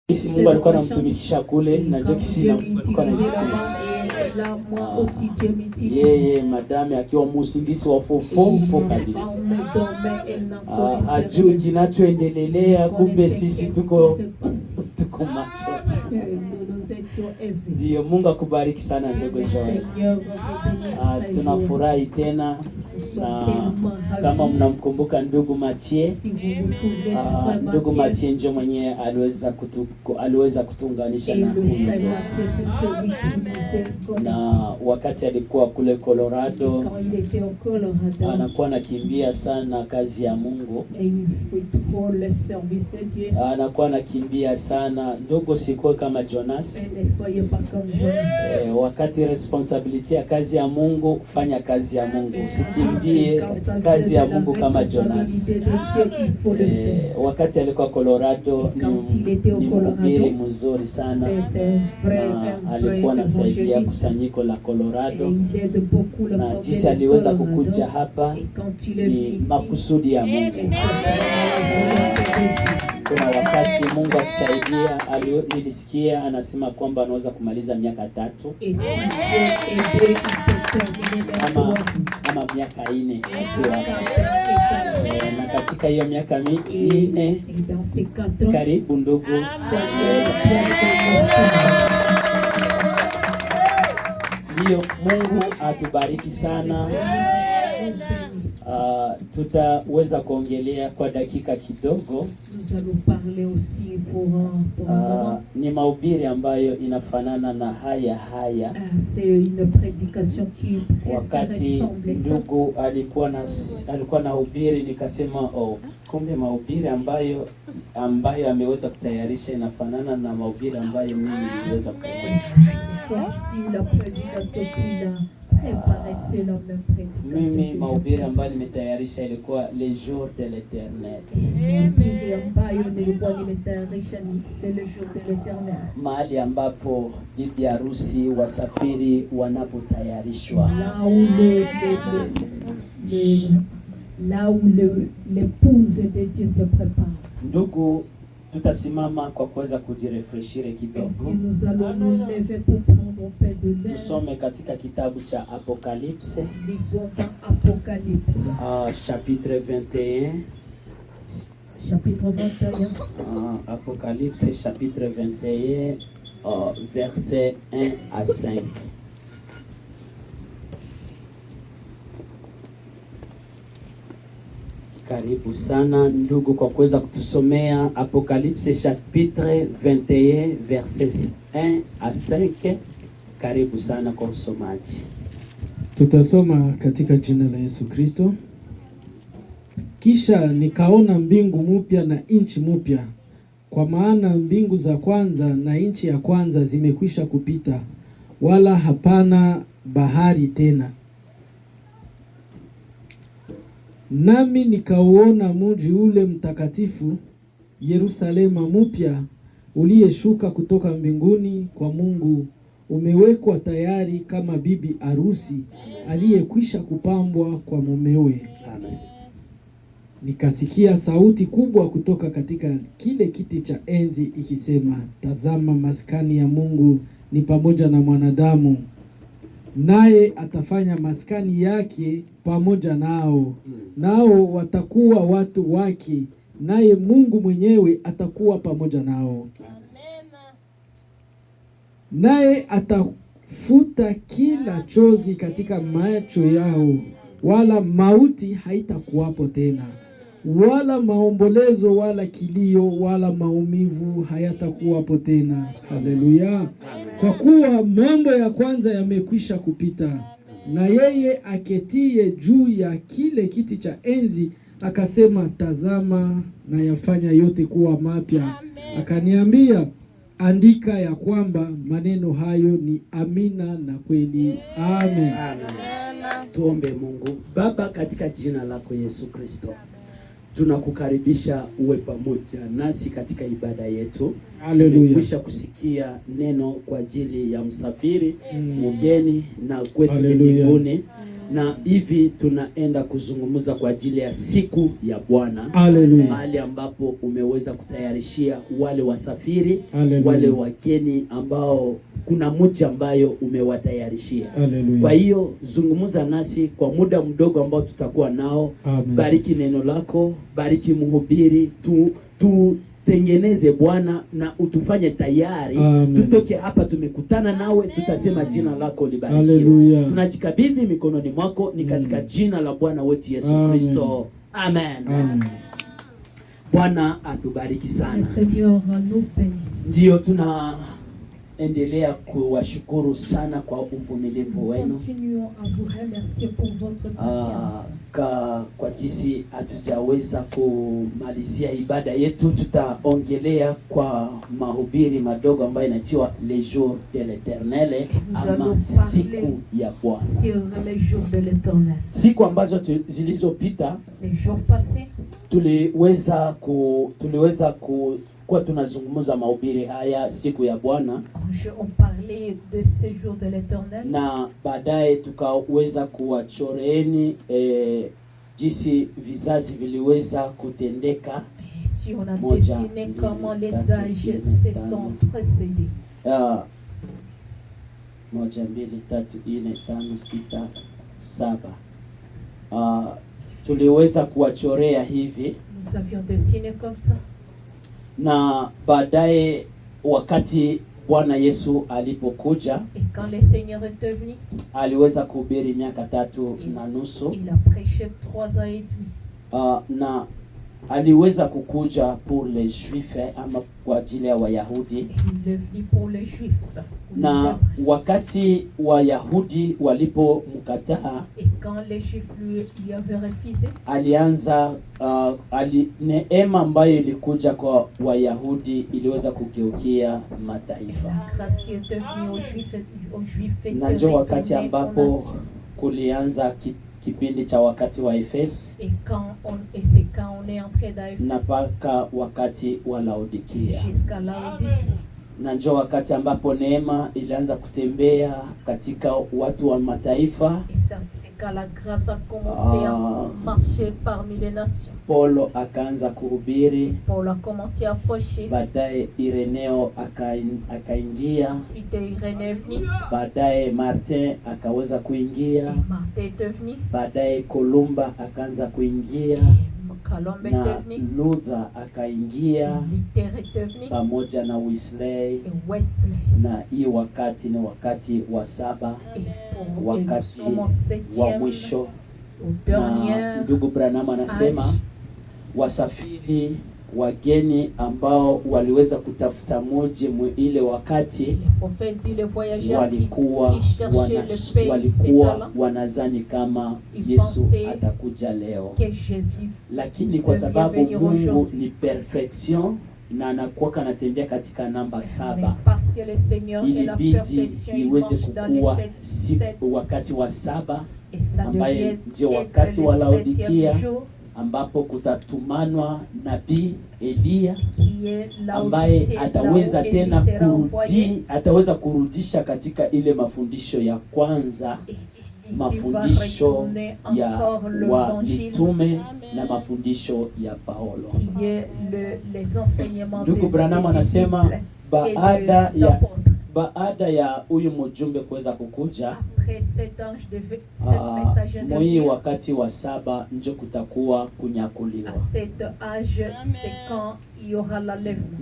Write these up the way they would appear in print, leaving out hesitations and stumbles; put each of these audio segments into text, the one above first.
Kisi Mungu alikuwa anamtumikisha kule na ndio kisi alikuwa anamtumikisha. Yeye madame akiwa musingisi wa fofo kabisa. Ajui kinachoendelea, kumbe sisi tuko macho. Ndio, Mungu akubariki sana ndugu Joel. Tunafurahi tena na kama mnamkumbuka ndugu Mathieu, ndugu Mathieu ndio mwenye aliweza kutuunganisha na huyu. Na wakati alikuwa kule Colorado, anakuwa anakimbia sana kazi ya Mungu. Anakuwa anakimbia sana. Ndugu, sikuwa kama Jonas. Wakati responsibility ya kazi ya Mungu, fanya kazi ya Mungu. Usikimbie kazi ya Mungu kama Jonas. Wakati alikuwa Colorado ni mhubiri mzuri sana. Na alikuwa anasaidia kusanyiko la Colorado. Na jinsi aliweza kukuja hapa ni makusudi ya Mungu. Kuna wakati Mungu akisaidia, nilisikia anasema kwamba anaweza kumaliza miaka 3 ama miaka 4 na katika hiyo miaka 4 karibu ndugu. Hiyo Mungu atubariki sana. Tutaweza kuongelea kwa dakika kidogo. Ni mahubiri ambayo inafanana na haya. Wakati ndugu alikuwa na hubiri, nikasema kumbe mahubiri ambayo ameweza kutayarisha inafanana na mahubiri ambayo mimi niliweza kutayarisha. Mimi mahubiri ambayo nimetayarisha ilikuwa Les Jours de l'Éternel. Mahali ambapo bibi harusi wasafiri wanapotayarishwa. Là où l'épouse de Dieu se prépare. Ndugu, tutasimama kwa kuweza kujirefreshire kidogo. Tusome katika kitabu cha Apocalypse. Chapitre 21. Apocalypse chapitre 21, verset 1 à 5. Karibu sana ndugu kwa kuweza kutusomea Apocalypse chapitre 21 verset 1 à 5. Karibu sana kwa usomaji. Tutasoma katika jina la Yesu Kristo. Kisha nikaona mbingu mpya na nchi mpya, kwa maana mbingu za kwanza na nchi ya kwanza zimekwisha kupita, wala hapana bahari tena. Nami nikauona mji ule mtakatifu Yerusalema mpya uliyeshuka kutoka mbinguni kwa Mungu, umewekwa tayari kama bibi arusi aliyekwisha kupambwa kwa mumewe. Amen. Nikasikia sauti kubwa kutoka katika kile kiti cha enzi ikisema, tazama, maskani ya Mungu ni pamoja na mwanadamu, naye atafanya maskani yake pamoja nao. Nao watakuwa watu wake, naye Mungu mwenyewe atakuwa pamoja nao. Naye atafuta kila chozi katika macho yao, wala mauti haitakuwapo tena, wala maombolezo, wala kilio, wala maumivu hayatakuwapo tena. Haleluya! Kwa kuwa mambo ya kwanza yamekwisha kupita. Na yeye aketie juu ya kile kiti cha enzi akasema, tazama, na yafanya yote kuwa mapya. Akaniambia, andika ya kwamba maneno hayo ni amina na kweli. Amen. Amen. Tuombe. Mungu Baba, katika jina lako Yesu Kristo, tunakukaribisha uwe pamoja nasi katika ibada yetu. Haleluya. Tumekwisha kusikia neno kwa ajili ya msafiri, mgeni na kwetu mbinguni. Na hivi tunaenda kuzungumza kwa ajili ya siku ya Bwana. Haleluya. Mahali ambapo umeweza kutayarishia wale wasafiri, Haleluya. wale wageni ambao kuna mji ambayo umewatayarishia. Haleluya. Kwa hiyo zungumza nasi kwa muda mdogo ambao tutakuwa nao. Amen. Bariki neno lako, bariki mhubiri, tengeneze Bwana na utufanye tayari. Amen. Tutoke hapa tumekutana nawe, tutasema jina lako libarikiwe. Haleluya. Tunajikabidhi mikononi mwako, ni katika jina la Bwana wetu Yesu Kristo. Amen. Amen. Bwana atubariki sana. Seigneur nous bénisse. Ndio tunaendelea kuwashukuru sana kwa uvumilivu wenu. Continuons à vous remercier pour votre patience. Kwa jinsi hatujaweza kumalizia ibada yetu, tutaongelea kwa mahubiri madogo ambayo inatiwa Les Jours de l'Eternel, ama siku ya Bwana. Sur les jours de l'Éternel. Siku ambazo zilizopita Les jours passés, tuliweza kwa tunazungumza mahubiri haya siku ya Bwana, on parlait de ces jours de l'Éternel. na baadaye tukaweza kuwachoreeni jinsi vizazi viliweza kutendeka. Si on a dessiné comment les âges se sont précédés. 1, 2, 3, 4, 5, 6, 7. Tuliweza kuwachorea hivi. Nous avions dessiné comme ça. Na baadaye wakati Bwana Yesu alipokuja, Et quand le Seigneur est venu, aliweza kuhubiri miaka 3.5. il a prêché 3 ans et demi. Na aliweza kukuja pour les Juifs, ama kwa ajili ya Wayahudi. Il est venu pour les Juifs. Na wakati Wayahudi walipomkataa, Et quand les Juifs lui avaient refusé, alianza neema ambayo ilikuja kwa Wayahudi iliweza kugeukia mataifa. la grâce qui était venue aux Juifs Na ndio wakati ambapo kulianza kipindi cha wakati wa Efeso, et c'est quand on est entré dans Éphèse na mpaka wakati wa Laodikia. jusqu'à Laodicée. Na ndio wakati ambapo neema ilianza kutembea katika watu wa mataifa. Et ça, c'est quand la grâce a commencé à marcher parmi les nations. Paulo akaanza kuhubiri, Paul a commencé à prêcher. baadaye Ireneo akaingia, Ensuite Irénée est venu. baadaye Martin akaweza kuingia, Martin est venu. baadaye Kolumba akaanza kuingia, Colombe na est venu. Luther akaingia Luther est venu. pamoja na Wesley. Et Wesley. Na hii wakati ni wakati wa 7, wakati wa septième, mwisho. au Na dernier ndugu Branham anasema wasafiri wageni ambao waliweza kutafuta moja ile wakati walikuwa wanazani kama Yesu atakuja leo, lakini kwa sababu Mungu ni perfection na anakuwa anatembea katika namba 7, ilibidi iweze kukua wakati wa 7 ambaye ndio wakati wa Laodikia, ambapo kutatumanwa nabii Elia ambaye ataweza kurudisha katika ile mafundisho ya kwanza, mafundisho ya wa mitume na mafundisho ya Paulo. Ndugu Branham anasema baada ya huyu mjumbe kuweza kukuja, mwii wakati wa 7 ndio kutakuwa kunyakuliwa.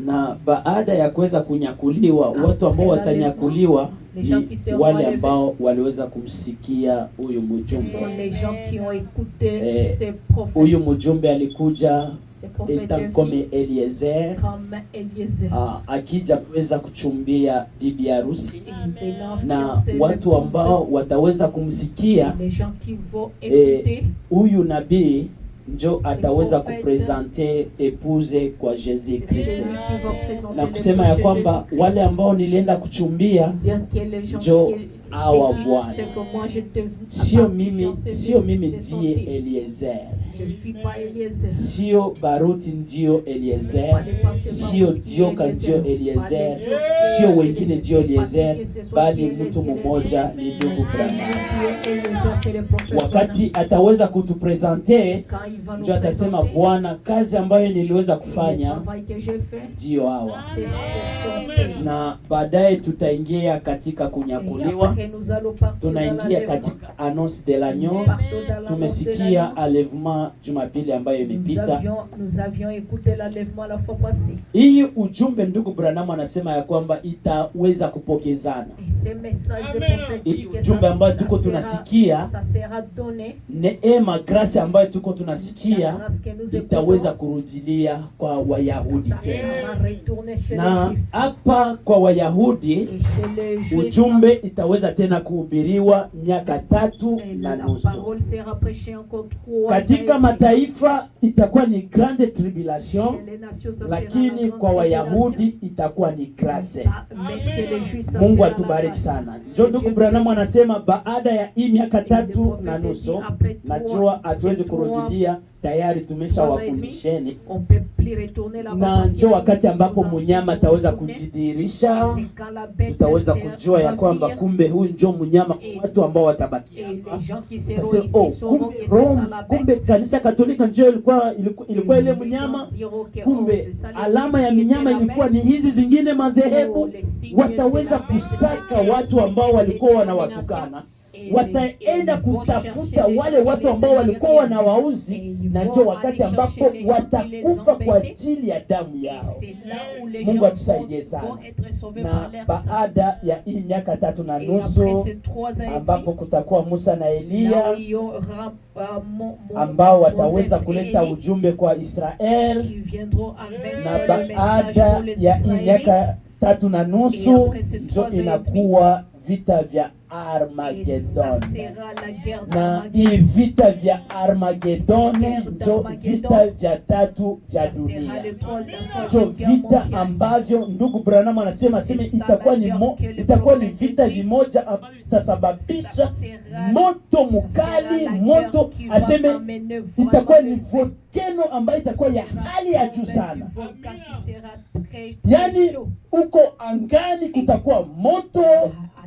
Na baada ya kuweza kunyakuliwa, watu ambao watanyakuliwa ni wale ambao waliweza kumsikia huyu mjumbe. Huyu mjumbe alikuja kama Eliezer, akija kuweza kuchumbia bibi harusi, na watu ambao wataweza kumsikia huyu nabii njo ataweza kupresente epouse kwa Jésus Kristo, na kusema ya kwamba wale ambao nilienda kuchumbia njo awa Bwana, sio mimi ndiye Eliezer, sio Baruti ndio Eliezer, sio Dioka ndio Eliezer, sio wengine ndio Eliezer, bali mtu mmoja ni ndugu Branham. Wakati ataweza kutupresente, ndio atasema Bwana, kazi ambayo niliweza kufanya ndio hawa. Na baadaye tutaingia katika kunyakuliwa, tunaingia katika annonce de l'agneau. Tumesikia enlèvement Jumapili ambayo imepita. Hii ujumbe ndugu Branham anasema ya kwamba itaweza kupokezana. Hii ujumbe ambayo tuko tunasikia, neema grace ambayo tuko tunasikia itaweza kurudilia kwa Wayahudi tena. Na hapa kwa Wayahudi ujumbe itaweza tena kuhubiriwa miaka 3.5. Katika mataifa itakuwa ni grande tribulation, lakini kwa Wayahudi itakuwa ni grace. Mungu atubariki sana. Njoo ndugu Branham anasema baada ya hii miaka 3.5, najua hatuwezi kurudilia, tayari tumesha wafundisheni. Na njoo wakati ambapo mnyama ataweza kujidhihirisha, tutaweza kujua ya kwamba kumbe huyu njoo mnyama, watu ambao watabaki hapa. Tasema kumbe kanisa Katolika njoo ilikuwa ile mnyama, kumbe alama ya minyama ilikuwa ni hizi zingine madhehebu. Wataweza kusaka watu ambao walikuwa wanawatukana, wataenda kutafuta wale watu ambao walikuwa wanawauzi, na njoo wakati ambapo watakufa kwa ajili ya damu yao. Mungu atusaidie sana. Na baada ya hii miaka 3.5 ambapo kutakuwa Musa na Elia ambao wataweza kuleta ujumbe kwa Israel, na baada ya hii miaka 3.5 ndio inakuwa vita vya Armageddon. Na hii vita vya Armageddon ndio vita vya 3 vya dunia. Ndio vita ambavyo ndugu Branham anasema itakuwa ni vita vimoja ambavyo itasababisha moto mkali, moto aseme itakuwa ni volcano ambayo itakuwa ya hali ya juu sana. Yani uko angani kutakuwa moto,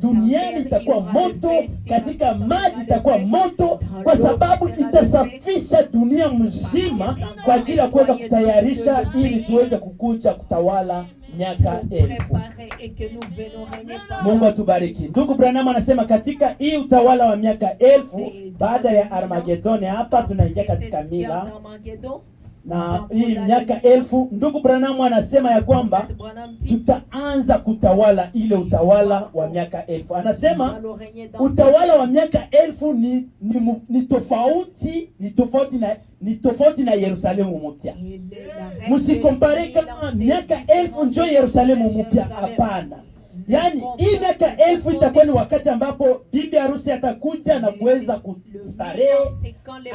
duniani itakuwa moto, katika maji itakuwa moto, kwa sababu itasafisha dunia mzima kwa ajili ya kuweza kutayarisha ili tuweze kukuja kutawala miaka 1000. Mungu atubariki. Ndugu Branham anasema katika hii utawala wa miaka 1000 baada ya Armageddon, hapa tunaingia katika mila. Na hii miaka 1000 ndugu Branham anasema ya kwamba tutaanza kutawala ile utawala wa miaka 1000. Anasema utawala wa miaka 1000 ni tofauti na Yerusalemu mpya. Msikompare kama miaka 1000 ndio Yerusalemu mpya, hapana. Yani hii miaka 1000 itakuwa ni wakati ambapo bibi harusi atakuja na kuweza kustarehe,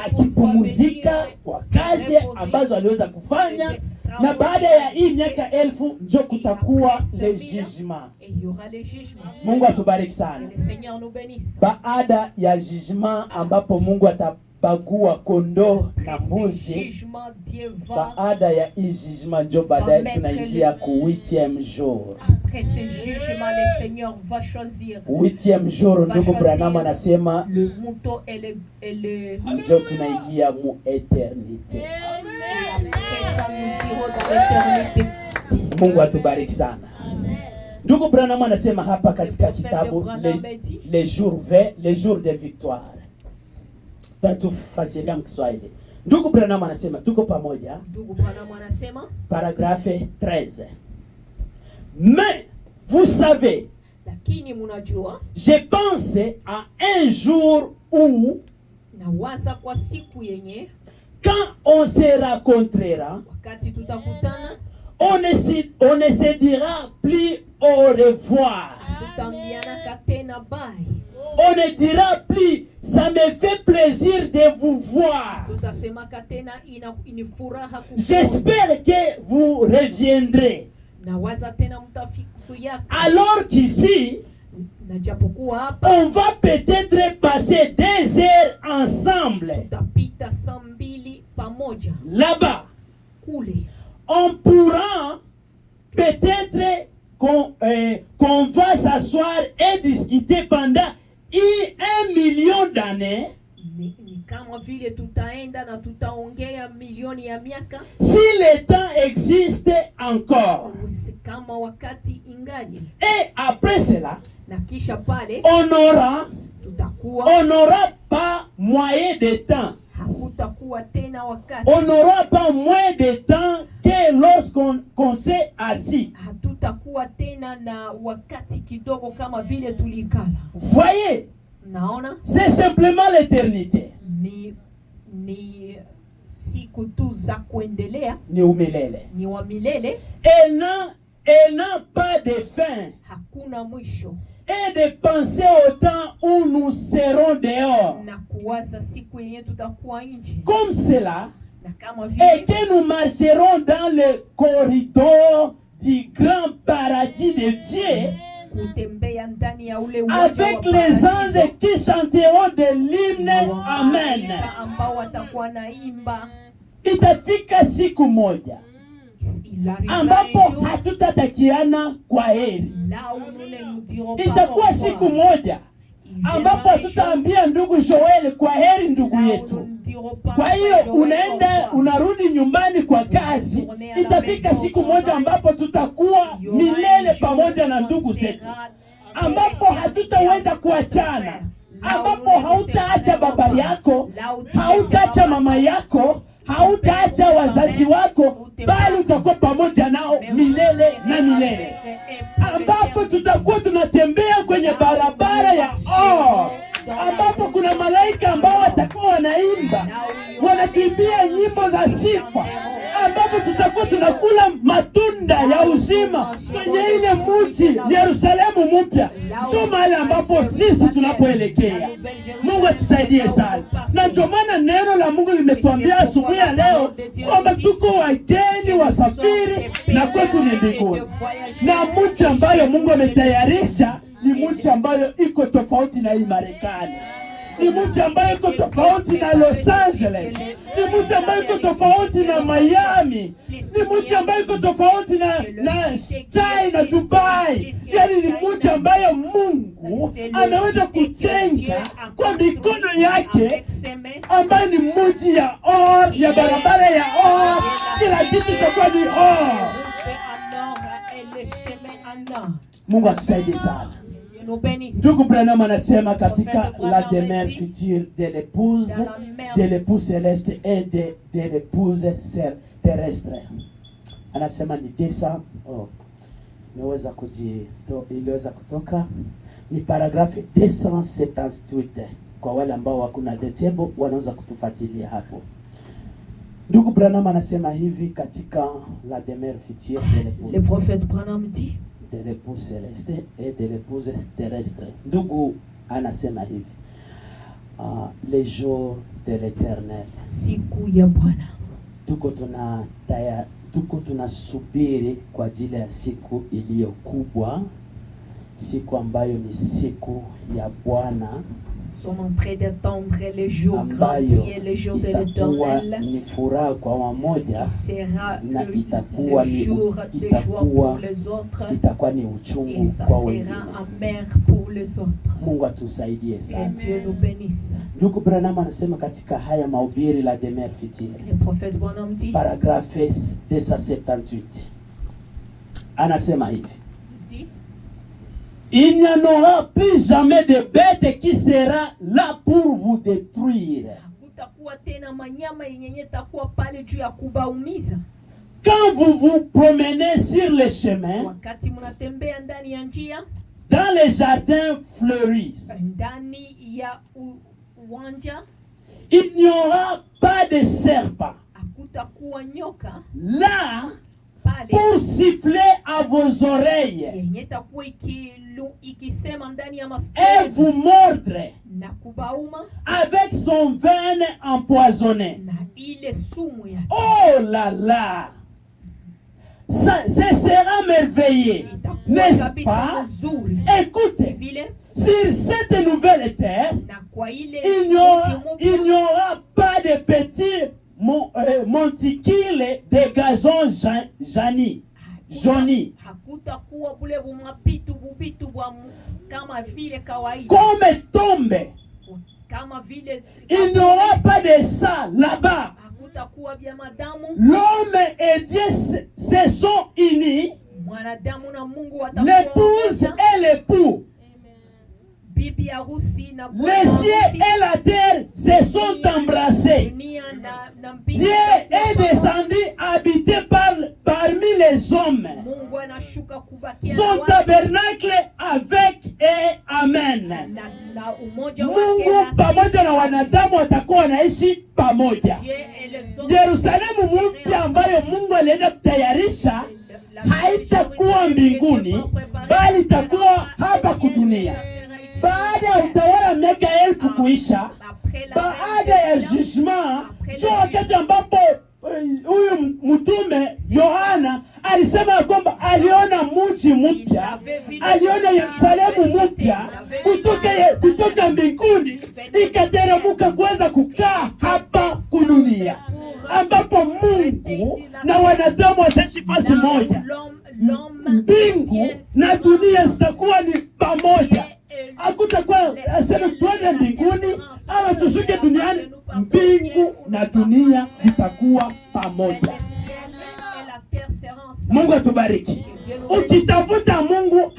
akipumzika kwa kazi ambazo aliweza kufanya. Na baada ya hii miaka 1000 ndio kutakuwa le jugement. Mungu atubariki sana. Baada ya jugement ambapo Mungu atabagua kondoo na mbuzi, baada ya hii jugement ndio baadaye tunaingia ku 8e jour. Après ce jugement, le Seigneur va choisir. 8e jour, ndugu Branham anasema le mouton et le ndio tunaingia mu eternite. Mungu atubariki sana. Ndugu Branham anasema hapa katika kitabu les jours de victoire. Tatu fasiria Kiswahili. Ndugu Branham anasema, tuko pamoja. Ndugu Branham anasema paragraphe 13. Mais vous savez, lakini munajua, je pense à un jour où, nawaza kwa siku yenye, quand on se rencontrera, wakati tutakutana, on ne se dira plus au revoir. Tutambiana katena bye. On ne dira plus ça me fait plaisir de vous voir. Tutasema katena ni furaha. J'espère que vous reviendrez. Nawaza tena mtafika yako. Alors qu'ici, On va peut-être passer 2 heures ensemble. Là-bas, on pourra peut-être qu'on va s'asseoir et discuter pendant 1 million d'années. Si le temps existe encore. Et après cela, on n'aura pas moyen de temps. On n'aura pas moins de temps que lorsqu'on s'est assis. Voyez, c'est simplement l'éternité. Elle n'a pas de fin. Et de penser au temps où nous serons dehors. Comme cela, et que nous marcherons dans le corridor du grand paradis de Dieu, avec les anges qui chanteront de l'hymne Amen. Itafika siku moja ambapo hatutatakiana kwa heri. Itakuwa siku moja ambapo hatutaambia ndugu Joel kwa heri ndugu yetu. Kwa hiyo unaenda unarudi nyumbani kwa kazi. Itafika siku moja ambapo tutakuwa milele pamoja na ndugu zetu, ambapo hatutaweza kuachana, ambapo hautaacha baba yako, hautaacha mama yako, hautaacha wazazi wako, bali utakuwa pamoja nao milele na milele, ambapo tutakuwa tunatembea kwenye barabara ya ambapo kuna malaika ambao watakuwa wanaimba, wanatuimbia nyimbo za sifa, ambapo tutakuwa tunakula matunda ya uzima kwenye ile mji Yerusalemu mpya. Ndio mahali ambapo sisi tunapoelekea. Mungu atusaidie sana. Na ndio maana neno la Mungu limetuambia asubuhi ya leo kwamba tuko wageni wasafiri na kwetu ni mbinguni. Na mji ambayo Mungu ametayarisha ni mji ambayo iko tofauti na hii Marekani. Ni mji ambayo iko tofauti na Los Angeles. Ni mji ambayo iko tofauti na Miami. Ni mji ambayo iko tofauti na China, Dubai. Yaani ni mji ambayo Mungu anaweza kujenga kwa mikono yake, ambayo ni mji ya ya barabara ya kila kitu kitakuwa ni Mungu atusaidie sana. Ndugu Branham anasema katika la demeure future de l'épouse céleste et de l'épouse terrestre. Anasema ni 200 iliweza kutoka ni paragrafu 278 kwa wale ambao wako na detebo wanaweza kutufuatilia hapo. Ndugu Branham anasema hivi katika la demeure future de l'épouse. Le prophète Branham dit de l'épouse céleste et de l'épouse terrestre. Ndugu anasema hivi, les jours de l'éternel. Siku ya Bwana. Tuko tunasubiri kwa ajili ya siku iliyo kubwa, siku ambayo ni siku ya Bwana. Sommes en train d'attendre les jours grands, les jours de l'Éternel. Ni furaha kwa wamoja na itakuwa ni uchungu kwa wengine. Mungu atusaidie sana. Ndugu Branham anasema katika haya mahubiri la demeure future, paragrafu 278, anasema hivi: il n'y en aura plus jamais de bête qui sera là pour vous détruire. Quand vous vous promenez sur les chemins, dans les jardins fleuris, il n'y aura pas de serpent là pour siffler à vos oreilles et vous mordre avec son venin empoisonné. Oh là là! Ça, ce sera merveilleux, n'est-ce pas? Écoutez, sur cette nouvelle terre, il n'y aura pas de petits monticules de gazon jauni. Comme tombe. Il n'y aura pas de ça là-bas. L'homme et Dieu se sont unis. L'épouse et l'époux. Les cieux et la terre se sont embrassés. Dieu est descendu habiter parmi les hommes. Son tabernacle avec et amen. Mungu pamoja na wanadamu watakuwa wanaishi pamoja. Yerusalemu mpya ambayo Mungu alienda kutayarisha haitakuwa mbinguni, bali itakuwa hapa kudunia. Baada ya utawala miaka 1000 kuisha, baada ya judgment, ndio wakati ambapo huyu mtume Yohana alisema kwamba aliona mji mpya, aliona Yerusalemu mpya kutoka mbinguni ikateremka kuweza kukaa hapa kudunia, ambapo Mungu na wanadamu wataishi fasi moja. Mbingu na dunia zitakuwa ni pamoja. Hakutakuwa aseme tuende mbinguni ama tushuke duniani. Mbingu na dunia zitakuwa pamoja. Mungu atubariki. Ukitafuta Mungu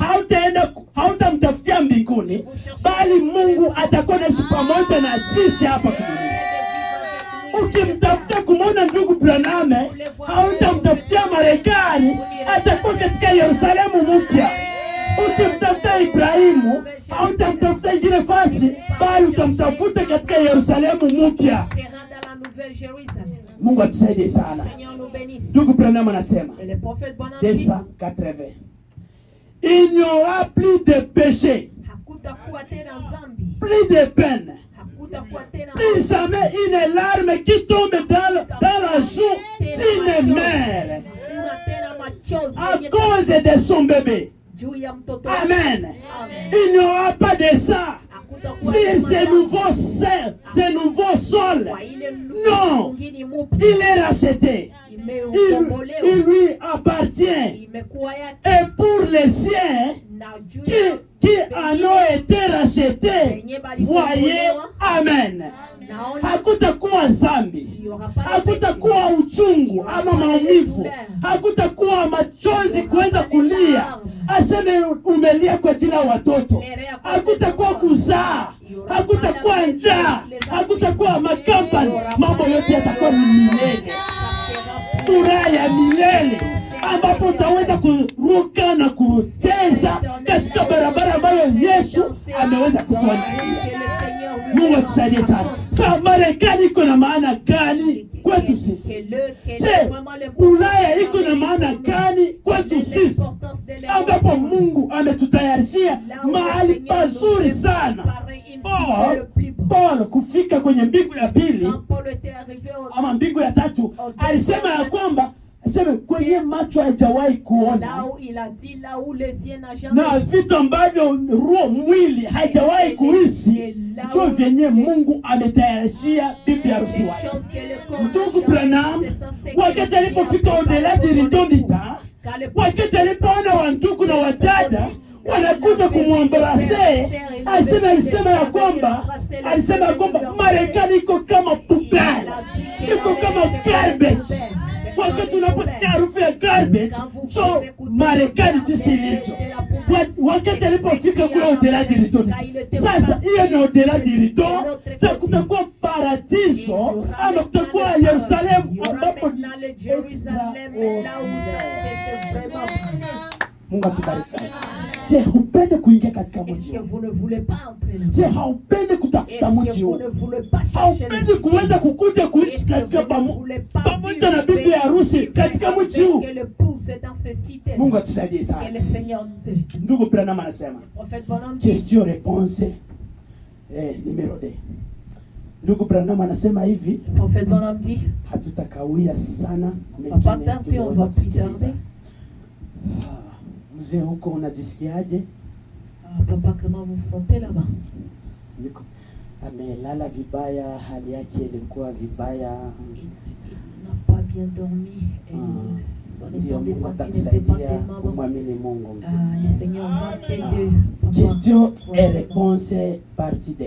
hautamtafutia mbinguni, bali Mungu atakuwa naishi pamoja na sisi hapa dunia. Ukimtafuta kumwona ndugu Branham, hautamtafutia Marekani, atakuwa katika Yerusalemu mpya. Ukimtafuta Ibrahimu, hautamtafuta ingine fasi, bali utamtafuta katika Yerusalemu mpya. Mungu atusaidie sana. Ndugu Branham anasema Desa 80. Il n'y aura plus de péché, plus de peine, plus jamais une larme qui tombe dans la joue d'une mère à cause de son bébé. Amen. Il n'y aura pas de ça sur ces nouveaux seins, ces nouveaux sols. Non, il est racheté. Il lui appartient. Et pour les siens qui en ont été rachetés, voyez, amen. Hakutakuwa zambi, hakutakuwa uchungu ama maumivu, hakutakuwa machozi kuweza kulia aseme umelia kwa ajili ya watoto, hakutakuwa kuzaa, hakutakuwa njaa, hakutakuwa makampani. Mambo yote yatakuwa ni milele, furaha ya milele, ambapo utaweza kuruka na kucheza katika barabara ambayo Yesu ameweza kutuandalia. Mungu atusaidie sana. Sasa Marekani iko na maana gani kwetu sisi? Ulaya iko na maana gani kwetu sisi? Ambapo Mungu ametutayarishia mahali pazuri sana. Paul kufika kwenye mbingu ya pili ama mbingu ya tatu, alisema ya kwamba kwenye macho hajawahi kuona na vitu ambavyo roho mwili hajawahi kuhisi, ndio vyenye Mungu ametayarishia bibi harusi wake. Ndugu Branham wakati alipofika au-delà du rideau du temps, wakati alipoona wandugu na wadada wanakuja kumwambrase, alisema ya kwamba Marekani iko kama pubele, iko kama garbage. Wakati unaposikia harufu ya garbage, so Marekani jinsi ilivyo. Wakati alipofika kule au-delà du rideau, sasa hiyo ni au-delà du rideau. Sasa kutakuwa paradiso ama kutakuwa Yerusalemu ambapo ni extraordinaire. Mungu atubariki sana. Je, hupende kuingia katika mji huu? Je, haupende kutafuta mji huu? Haupende kuweza kukuja kuishi katika pamoja na bibi harusi katika mji huu? Mungu atusaidie sana. Ndugu Branham anasema question réponse numéro 2. Ndugu Branham anasema hivi, hatutakawia sana, mengine tunaweza kusikiliza. Mzee huko unajisikiaje? Papa, comment vous vous sentez là-bas? Amelala vibaya, hali yake ilikuwa vibaya. Il n'a pas bien dormi. Son état de santé n'était pas tellement bon. Le Seigneur va t'aider. Question et réponse partie 2.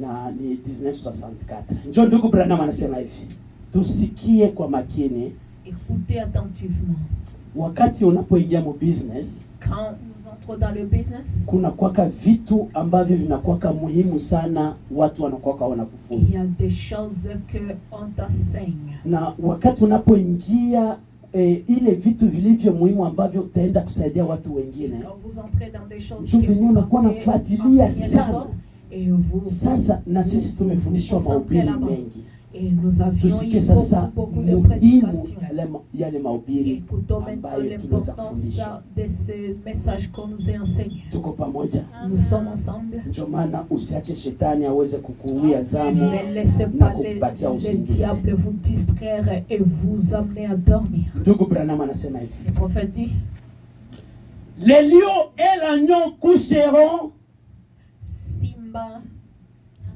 Na ni 1964. Njoo ndugu Branham anasema hivi. Tusikie kwa makini. Écoutez attentivement. Wakati unapoingia mu business, quand nous entrons dans le business, kuna kwaka vitu ambavyo vinakuwa muhimu sana, watu wanakuwa wanakufunza. Il y a des choses que on t'enseigne. Na wakati unapoingia ile vitu vilivyo muhimu ambavyo utaenda kusaidia watu wengine, quand vous entrez dans des choses que vous unakuwa nafuatilia sana. Sasa na sisi tumefundishwa mahubiri mengi. Tusike sasa muhimu yale mahubiri ambayo tunaweza kufundisha. Tuko pamoja. Ndio maana usiache shetani aweze kukuuia zamu na kukupatia usingizi. Ndugu Branham anasema hivi. Les lions et l'agneau coucheront.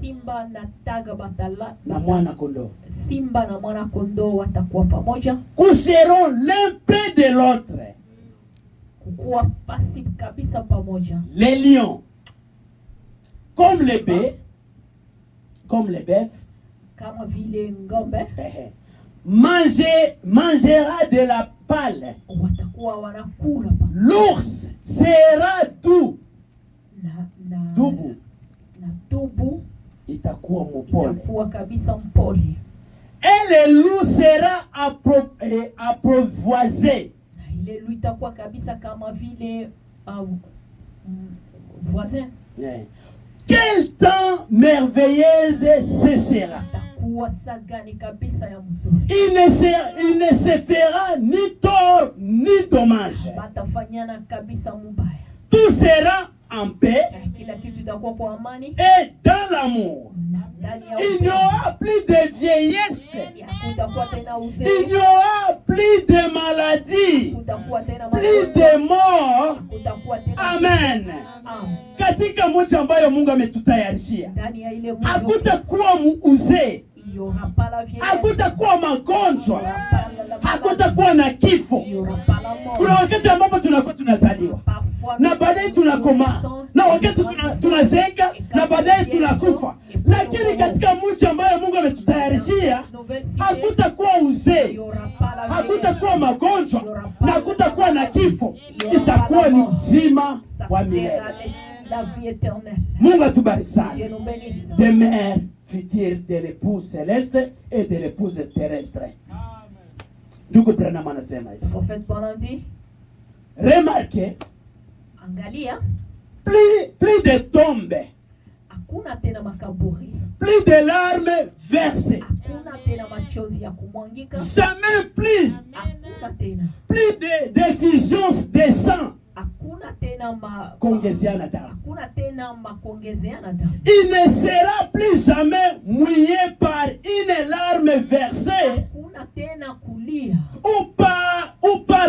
Simba na taga batala na mwana kondoo. Simba na mwana kondoo watakuwa pamoja. Coucheront l'un près de l'autre. Kuwa pasi kabisa pamoja. Les lions, comme les bœufs, kama vile ngombe, mangera de la palle. Watakuwa wanakula. L'ours sera doux. Dubu. Na dubu itakuwa mpole. Itakuwa kabisa mpole. Et le loup sera apprivoisé. Na ile loup itakuwa kabisa kama vile voisin. Yeah. Quel temps merveilleuse ce sera. Itakuwa sagani kabisa ya mzuri. Il ne se fera ni tort ni dommage. Batafanyana kabisa mubaya. Tout sera en paix et dans l'amour. Il n'y aura plus de vieillesse. Il n'y aura plus de maladie, plus de mort. Amen. Katika moja ambayo Mungu ametutayarishia, hakutakuwa uzee, hakutakuwa magonjwa, hakutakuwa na kifo. Kuna wakati ambapo tunakuwa tunazaliwa na baadaye tunakoma, na wakati tunazeeka na baadaye tunakufa. Lakini katika mji ambayo Mungu ametutayarishia, hakutakuwa uzee, hakutakuwa magonjwa, na hakutakuwa na kifo. Itakuwa ni uzima wa milele. Mungu atubariki sana. De mère futures de l'épouse céleste et de l'épouse terrestre. Ndugu Branham anasema hivi. Remarquez, angalia, plus de tombes, hakuna tena makaburi, plus de larmes versées, hakuna tena machozi ya kumwangika, jamais plus, hakuna tena plus d'effusion de sang, hakuna tena kuongezeana damu, hakuna tena makuongezeana damu. Il ne sera plus jamais mouillé par une larme versée, hakuna tena kulia ou par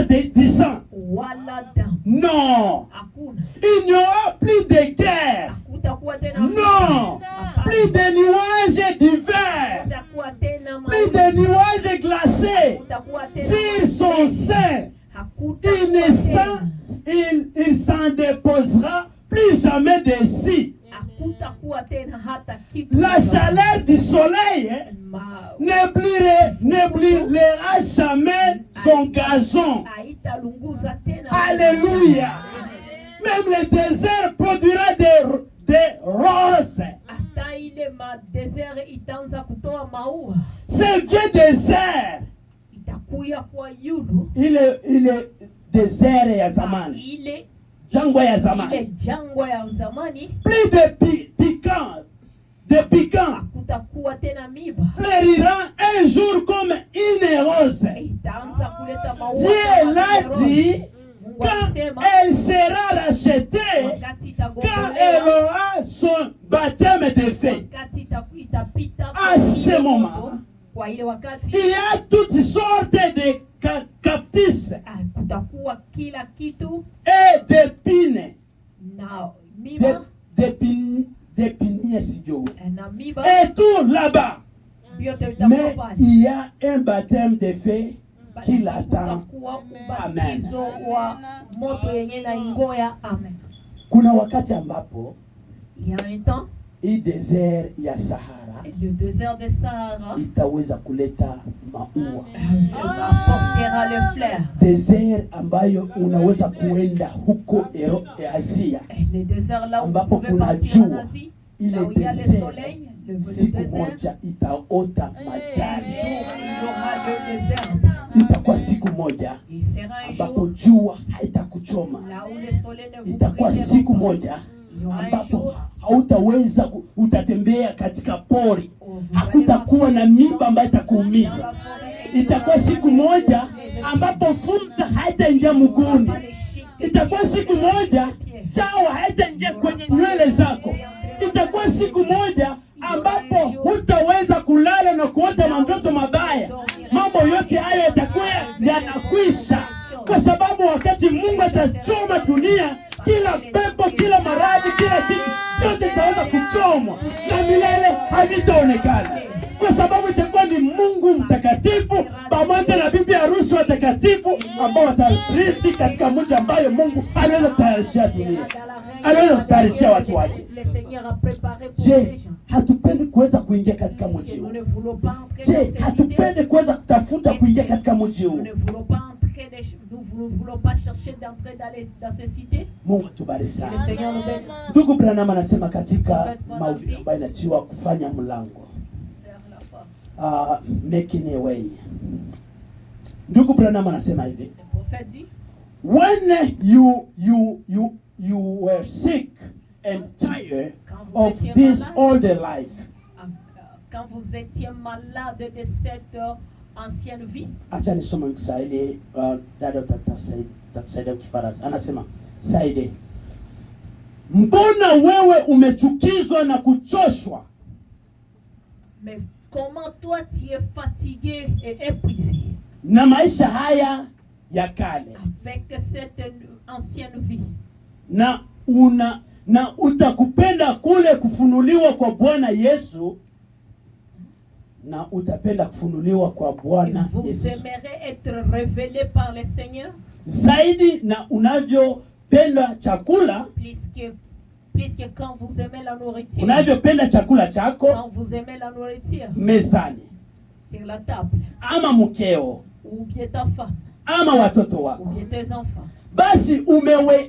du sang. Wala damu. Non. Hakuna. Il n'y aura plus de guerre. Hakutakuwa tena. Non. Plus de nuages d'hiver. Hakutakuwa tena. Plus de nuages glacés sur son sein. Il s'en déposera plus jamais dessus. La chaleur du soleil n'éblouira jamais son gazon. Alléluia. Même le désert produira des roses. Ce vieux désert, il est désert ya zamani. Jangwa ya zamani. Plus de piquant fleurira un jour comme une rose. Dieu l'a dit, quand elle sera rachetée, quand elle aura son baptême de feu. À ce moment, il y a toutes sortes de cactus et d'épines. d'épinier sijou. Et tout là-bas. Mais il y a un baptême de feu qui l'attend. Amen. Kuna wakati ambapo il y a un temps, hii desert ya Sahara, le désert de Sahara, itaweza kuleta maua. Apportera le fleur. Desert ambayo unaweza kuenda huko Asia, le désert là où ambapo kuna jua. Ile desert siku moja itaota majani. Itakuwa siku moja ambapo jua haitakuchoma. Itakuwa siku moja ambapo hautaweza utatembea katika pori. Hakutakuwa na miba ambayo itakuumiza. Itakuwa siku moja ambapo fursa haitaingia mguuni. Itakuwa siku moja chawa haitaingia kwenye nywele zako. Itakuwa siku moja ambapo hutaweza kulala na kuota mandoto mabaya. Mambo yote hayo yatakuwa yanakwisha, kwa sababu wakati Mungu atachoma dunia, kila pepo, kila maradhi, kila kitu yote itaweza kuchomwa na milele havitaonekana, kwa sababu itakuwa ni Mungu mtakatifu pamoja na bibi harusi watakatifu ambao watarithi katika mji ambayo Mungu anaweza kutayarishia dunia, anaweza kutayarishia watu wake. Je, hatupendi kuweza kuingia katika mji huu? Je, hatupendi kuweza kutafuta kuingia katika mji huu? Nous ne voulons pas chercher d'entrer dans ces cités. Mungu tubariki sana. Ndugu Branham anasema katika mahubiri ambayo inatiwa kufanya mlango, making a way. Ndugu Branham anasema hivi, when you were sick and tired of this older life, quand vous étiez malade de cette ancienne vie. Acha nisome Kiswahili, dada utatusaidia Kifaransa. Anasema, Saide, mbona wewe umechukizwa na kuchoshwa? Mais comment toi tu es fatigué et épuisé na maisha haya ya kale, avec cette ancienne vie, na utakupenda kule kufunuliwa kwa Bwana Yesu, na utapenda kufunuliwa kwa Bwana Yesu. Vous aimerez être révélé par le Seigneur zaidi na unavyopenda chakula, puisque quand vous aimez la nourriture, unavyopenda chakula chako, quand vous aimez la nourriture mezani, sur la table, ama mkeo, ou bien ta femme, ama watoto wako, ou bien tes enfants, basi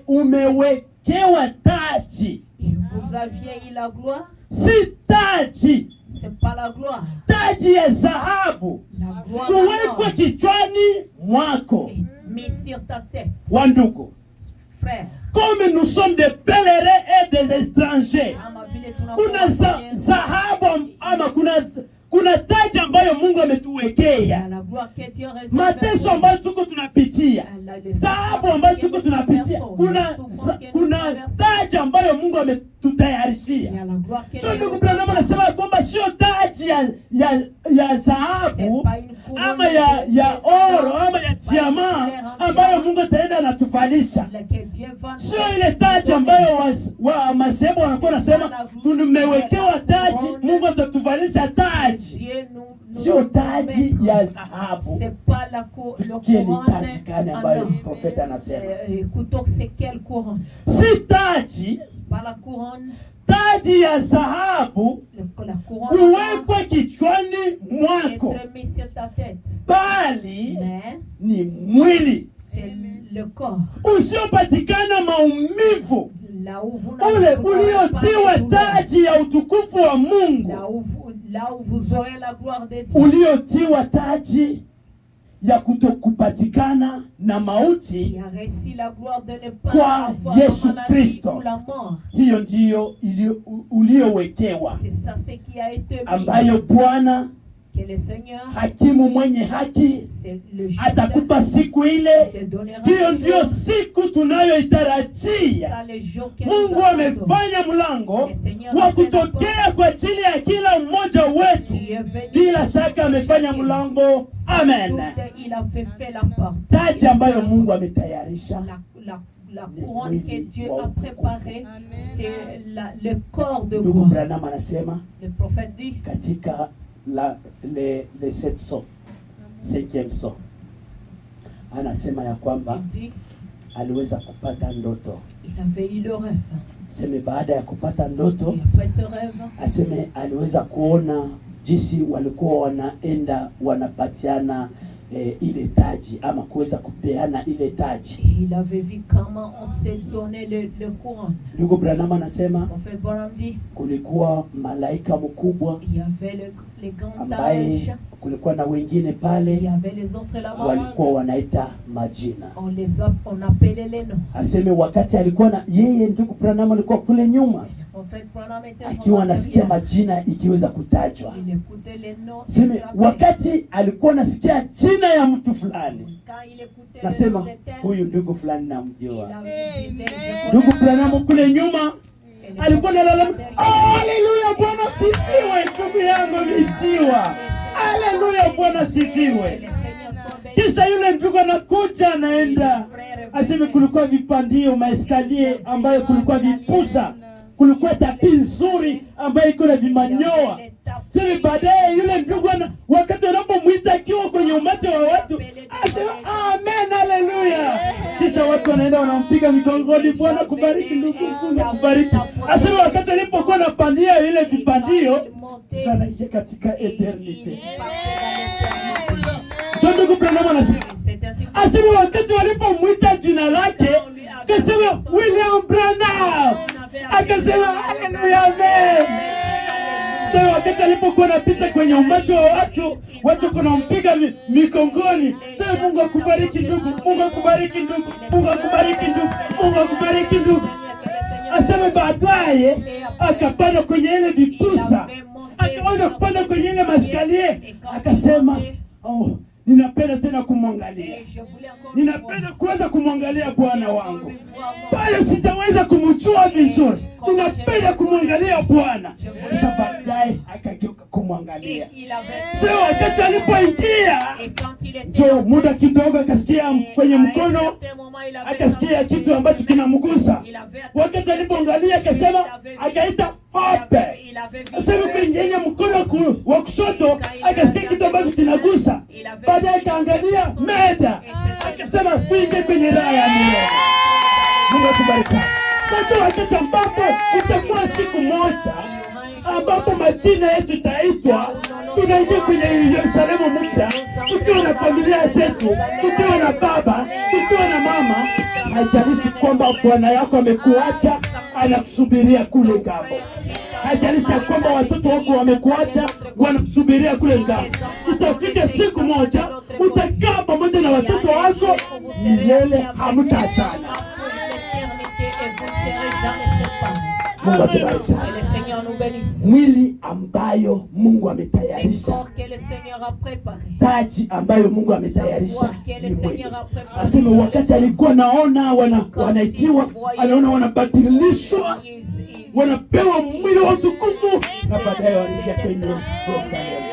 umewekewa taji. Vous aviez eu la gloire, si taji, c'est pas la gloire, taji ya dhahabu kuwekwa kichwani mwako. mis sur ta tête. Wandugu, frère, comme nous sommes des pèlerins et des étrangers, kuna dhahabu ama kuna taji ambayo Mungu ametuwekea. Mateso ambayo tuko tunapitia, taabu ambayo tuko tunapitia, kuna taji ambayo Mungu ametutayarishia. So ndugu Branham anasema kwamba sio taji ya dhahabu ama ya oro ama ya diamant ambayo Mungu ataenda anatuvalisha. Sio ile taji ambayo wa masebo wanakuwa nasema tumewekewa taji, Mungu atatuvalisha taji. Sio taji ya dhahabu. Tusikie ni taji gani ambayo profeta anasema. Si taji, taji ya dhahabu kuwekwa kichwani mwako, bali ni mwili usiopatikana maumivu, ule uliotiwa taji ya utukufu wa Mungu, uliotiwa taji ya kutokupatikana na mauti kwa Yesu Kristo. Hiyo ndiyo uliowekewa, ambayo Bwana hakimu mwenye haki atakupa siku ile. Hiyo ndiyo siku tunayoitarajia. Mungu amefanya mlango wa kutokea kwa ajili ya kila mmoja wetu. Bila shaka amefanya mlango. Amen. Taji ambayo Mungu ametayarisha La couronne que Dieu a préparée, c'est le corps de gloire. Le prophète dit, katika les 7 sons, 5e son, anasema ya kwamba aliweza kupata ndoto. Il avait eu le rêve. Sema baada ya kupata ndoto, après ce rêve, aseme aliweza kuona jinsi walikuwa wanaenda wanapatiana ile taji ama kuweza kupeana ile taji. Il avait vu comment on s'est donné le couronne. Ndugu Branham anasema Prophète Branham dit, kulikuwa malaika mkubwa, il y avait les grands ambaye kulikuwa na wengine pale, il y avait les autres là-bas, walikuwa wanaita majina. On appelait les noms. Aseme wakati alikuwa na yeye, ndugu Branham alikuwa kule nyuma akiwa anasikia majina ikiweza kutajwa. Seme wakati alikuwa anasikia jina ya mtu fulani, nasema huyu ndugu fulani namjua. Ndugu Branham kule nyuma alikuwa analalamika, haleluya, Bwana sifiwe, ndugu yangu mitiwa, haleluya, Bwana sifiwe. Kisha yule ndugu anakuja anaenda, aseme kulikuwa vipandio, maeskalie ambayo kulikuwa vipusa, kulikuwa tapi nzuri ambayo iko na vimanyoa. Sasa baadaye yule ndugu wakati anapomwita akiwa kwenye umati wa watu, asema amen, haleluya. Kisha watu wanaenda wanampiga mikongoni, Bwana kubariki ndugu, Mungu kubariki. Asema wakati alipokuwa anapandia ile vipandio, sana ingia katika eternity. Ndugu Branham anasema, asema wakati walipomwita jina lake, akasema William Branham, akasema haleluya, amen. Sasa wakati alipokuwa anapita kwenye umati wa watu kuna mpiga mikongoni, sasa Mungu akubariki ndugu, Mungu akubariki ndugu, Mungu akubariki ndugu, Mungu akubariki ndugu. Asema baadaye akapanda kwenye ile vipusa, akaanza kupanda kwenye ile maskalie, akasema ninapenda tena kumwangalia. Ninapenda kuweza kumwangalia Bwana wangu. Bado sitaweza kumjua vizuri. Ninapenda kumwangalia Bwana. Kisha baadaye akageuka kumwangalia. Sasa wakati alipoingia, njoo muda kidogo akasikia kwenye mkono, akasikia kitu ambacho kinamgusa. Wakati alipoangalia akasema, akaita hope. Sasa kwenye mkono wa kushoto akasikia kitu ambacho kinagusa. Baadaye akaangalia meda, akasema tuingie kwenye raha ya milele. Mungu akubariki. Sasa wakati ambapo itakuwa siku moja ambapo majina yetu itaitwa, tunaingia kwenye Yerusalemu mpya, tukiwa na familia zetu, tukiwa na baba, tukiwa na mama. Haijalishi kwamba bwana yako amekuacha, anakusubiria kule ngambo. Haijalishi kwamba watoto wako wamekuacha, wanakusubiria kule ngambo. Itafika siku moja utakaa pamoja na watoto wako milele, hamtaachana. Mungu atubariki sana. Mwili ambayo Mungu ametayarisha, taji ambayo Mungu ametayarisha ni mwili. Asema wakati alikuwa naona wanaitiwa, anaona wanabadilishwa, wanapewa mwili wa utukufu, na baadaye wanaingia kwenye Yerusalemu.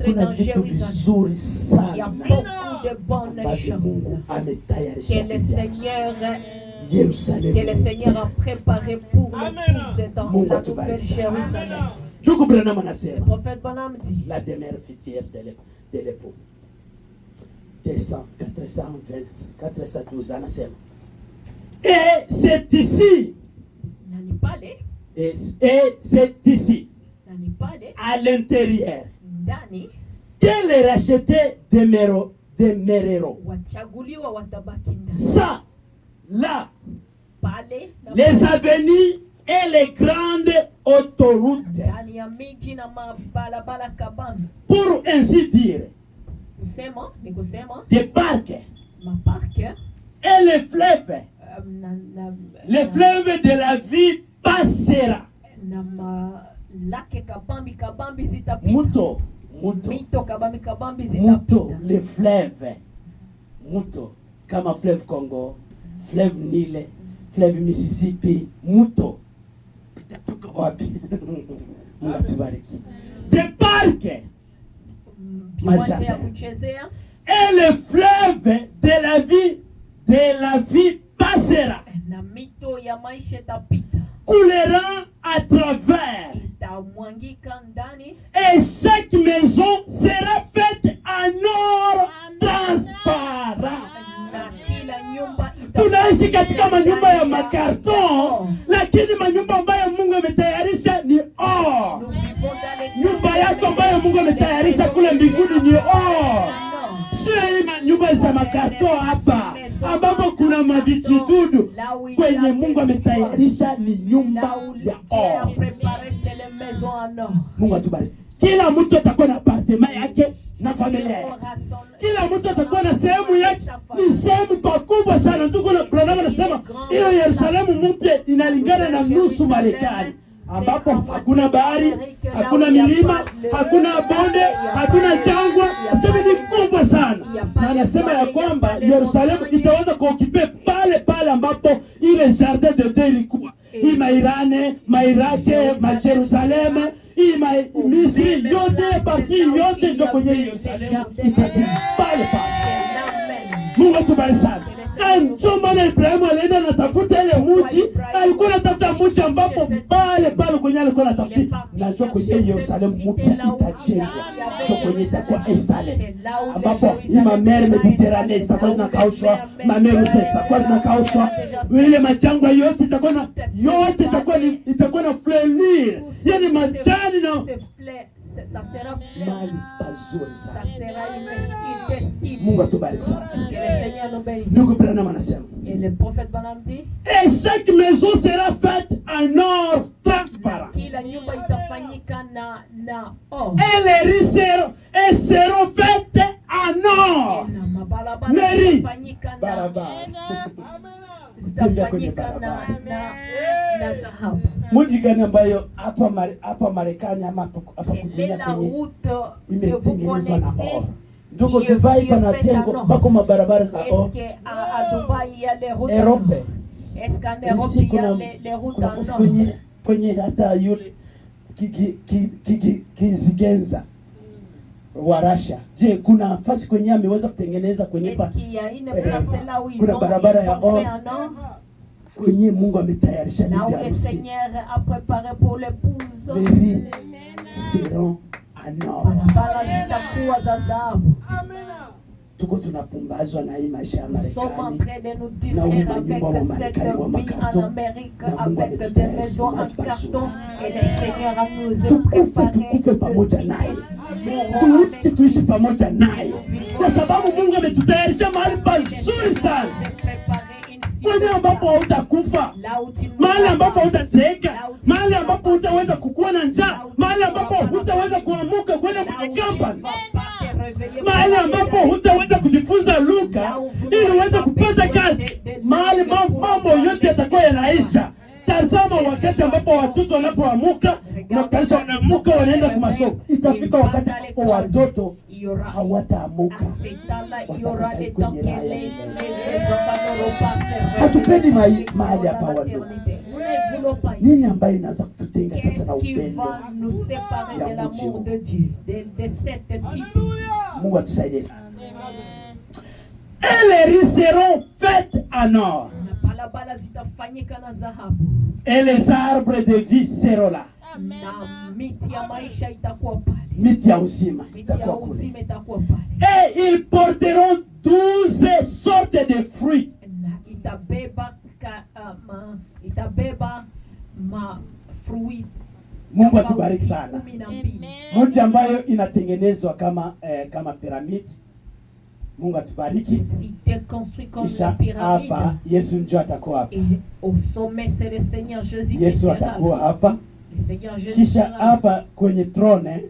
Kuna vitu vizuri sana ambavyo Mungu ametayarisha Yerusalemu, que le Seigneur a préparé pour nous dans la nouvelle Jérusalem. Ndugu Branham anasema, le prophète Branham dit, la demeure future de l'époux 412 anasema, et c'est ici, et c'est ici à l'intérieur que les rachetés demeureront. Ça, là, les avenues et les grandes autoroutes, pour ainsi dire, des parcs et les fleuves de la vie passera. Muto, les fleuves, Muto, kama fleuve Congo, fleuve Nile, fleuve Mississippi, Muto. Pitatoka wapi? Mungu atubariki. Des parcs, majardins, et le fleuve de la vie passera. Coulera à travers. Et chaque maison sera faite en or transparent. Tunaishi katika manyumba ya makarton, lakini manyumba ambayo Mungu ametayarisha ni or. Nyumba yako ambayo Mungu ametayarisha kule mbinguni ni or. Sio hii nyumba za makarton hapa ambapo kuna mavijidudu. Kwenye Mungu ametayarisha ni nyumba ya or. Mungu atubariki. Kila mtu atakuwa na apartment yake na familia yake. Kila mtu atakuwa na sehemu yake. Ni sehemu pakubwa sana. Tuko na Branham anasema hiyo Yerusalemu mpya inalingana na nusu Marekani, ambapo hakuna bahari, hakuna milima, hakuna bonde, hakuna jangwa. Sehemu ni kubwa sana. Na anasema ya kwamba Yerusalemu itaweza kuokipe pale ambapo ile Jardin de Dieu ilikuwa. Hii Mairane, Mairake, Majerusalemu, hii Misri yote, parti yote ndio kwenye Yerusalemu itakuwa pale. Mungu atubariki sana. Ndio maana Ibrahimu alienda na tafuta ile mji, alikuwa anatafuta mji ambapo pale kwenye alikuwa anatafuta, na ndio kwenye Yerusalemu mpya itajengwa, ndio kwenye itakuwa installed, ambapo hii mamere Mediterranean itakuwa zinakaushwa, mamere Rusi itakuwa zinakaushwa, ile majangwa yote itakuwa na fleurir, yani majani na mali pazuri sana. Mungu atubariki sana. Ndugu Branham anasema, et chaque maison sera faite en or transparent. Kila nyumba itafanyika na or. Et les rues seront faites en or. Les rues, barabara. Kutembea kwenye barabara. Mji gani ambayo hapa Marekani ama hapa kudunia kwenye imetengenezwa na or? Ndugu, Dubai pana jengo pako mabarabara za or. Europe. Sisi kuna fasi kwenye hata yule Kizigenza wa Russia. Je, kuna nafasi kwenye ameweza kutengeneza kwenye kuna barabara ya or kwenye Mungu ametayarisha bibi harusi. Les seront en or. Tuko tunapumbazwa na hii maisha ya Marekani na umanyumba wa Marekani wa makarto, na Mungu ametutayarisha mahali pazuri. Tukufe pamoja naye, tuishi pamoja naye, kwa sababu Mungu ametutayarisha mahali pazuri sana, kwenye ambapo hautakufa, mahali ambapo hautazeeka, mahali ambapo hutaweza kukua na njaa, mahali ambapo hutaweza kuamuka kwenda kwenye kampani, mahali ambapo hutaweza kujifunza lugha ili uweze kupata kazi, mahali mambo yote yatakuwa yanaisha. Tazama wakati ambapo watoto wanapoamuka na kanisa wanamuka wanaenda kwa masomo, itafika wakati ambapo watoto hawataamuka, watakaa kwenye raya. Hatupendi mahali hapa watu. Nini ambayo inaweza kututenga sasa na upendo ya mji huu? Mungu atusaidie sana. Et les rues seront faites en or. Et les arbres de vie seront là. Miti ya uzima itakuwa kule. Et ils porteront 12 sortes de fruits. Mungu atubariki sana. Mji ambayo inatengenezwa kama piramidi. Mungu atubariki. Kisha hapa Yesu njoo atakuwa hapa. Yesu atakuwa hapa. Kisha hapa kwenye trone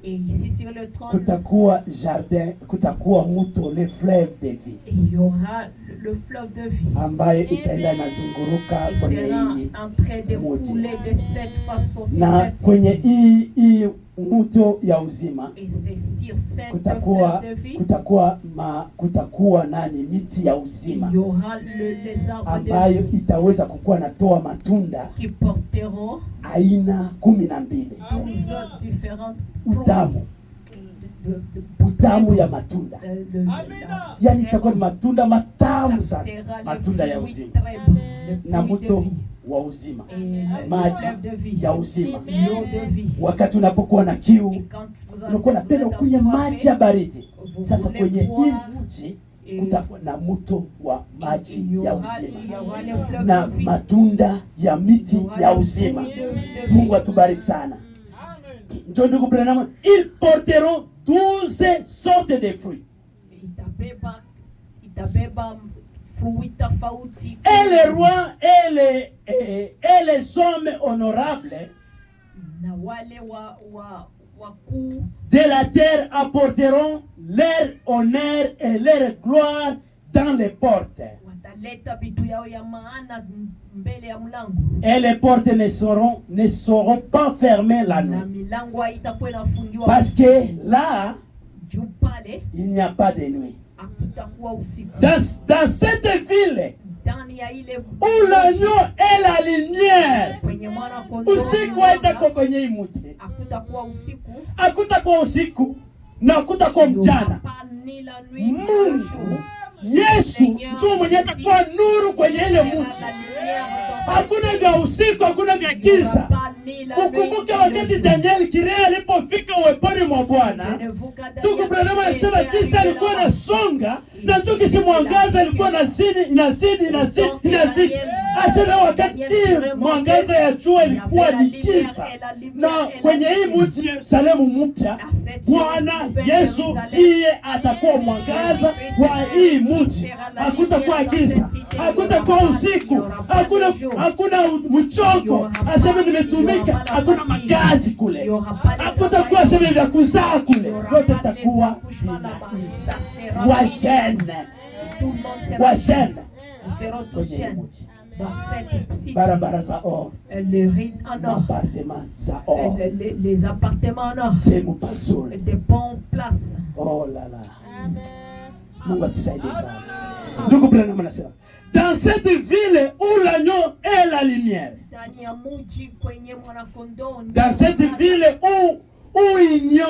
kutakuwa jardin, kutakuwa mto, le fleuve de vie, ambayo itaenda inazunguruka kwenye hii mji, na kwenye hii mto ya uzima kutakuwa miti ya uzima ambayo itaweza kukua natoa matunda aina 12 utamu. utamu ya matunda. Yani itakuwa ni matunda matamu sana, matunda ya uzima na mto wa uzima, maji ya uzima. Wakati unapokuwa na kiu, unakuwa napenda kunywa maji ya baridi. Sasa kwenye hii mji kutakuwa na mto wa maji ya uzima na matunda ya miti ya uzima. Mungu atubariki sana. Ndio ndugu Branham, ils porteront 12 sortes de fruits. Itabeba fruits tofauti. Et les rois et les hommes honorables na wale wakuu de la terre apporteront leur honneur et leur gloire dans les portes. Wataleta vitu yao ya maana mbele ya mlango. Et les portes ne seront pas fermées la nuit. Na milango haitakuwa inafungiwa. Parce que là, il n'y a pas de nuit. Dans cette ville où l'agneau est la lumière, usiku haitakuwa kwenye hii mji. Hakutakuwa usiku na hakutakuwa mchana. Mungu Yesu ndio mwenye atakuwa nuru kwenye ile mji. Hakuna vya usiku, hakuna vya giza. Ukumbuke wakati Daniel Kirea alipofika uweponi mwa Bwana, ndugu Branham anasema jinsi alikuwa anasonga na ndio kisimwangaza alikuwa inazidi. Asema wakati mwangaza ya jua ilikuwa ni giza, na kwenye hii mji Yerusalemu mpya Bwana Yesu ndiye atakuwa mwangaza wa hii mji. Hakutakuwa giza, hakutakuwa usiku, hakuna mchoko. Asema nimetumika, hakuna magazi kule, hakutakuwa sema vya kuzaa kule, yote takuwa vinaisha. Washene barabara za or, appartements za or, les appartements en or, sehemu pazuri, des bonnes places. Oh la la, Mungu atusaidie sana. Ndugu Branham anasema dans cette ville où l'agneau est la lumière, dans cette ville où il n'y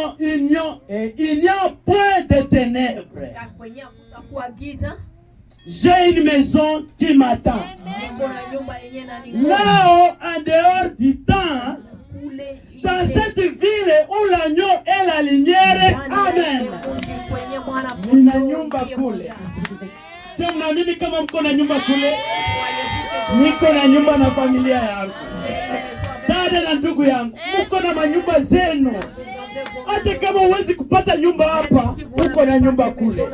a point de ténèbres, j'ai une maison qui m'attend. Là-haut, en dehors du temps, dans cette ville où l'agneau est la lumière, amen. Nina nyumba kule. Je mnaamini kama mko na nyumba kule? Niko na nyumba na familia yangu. Dada na ndugu yangu, mko na manyumba zenu. Hata kama huwezi kupata nyumba hapa, uko na nyumba kule.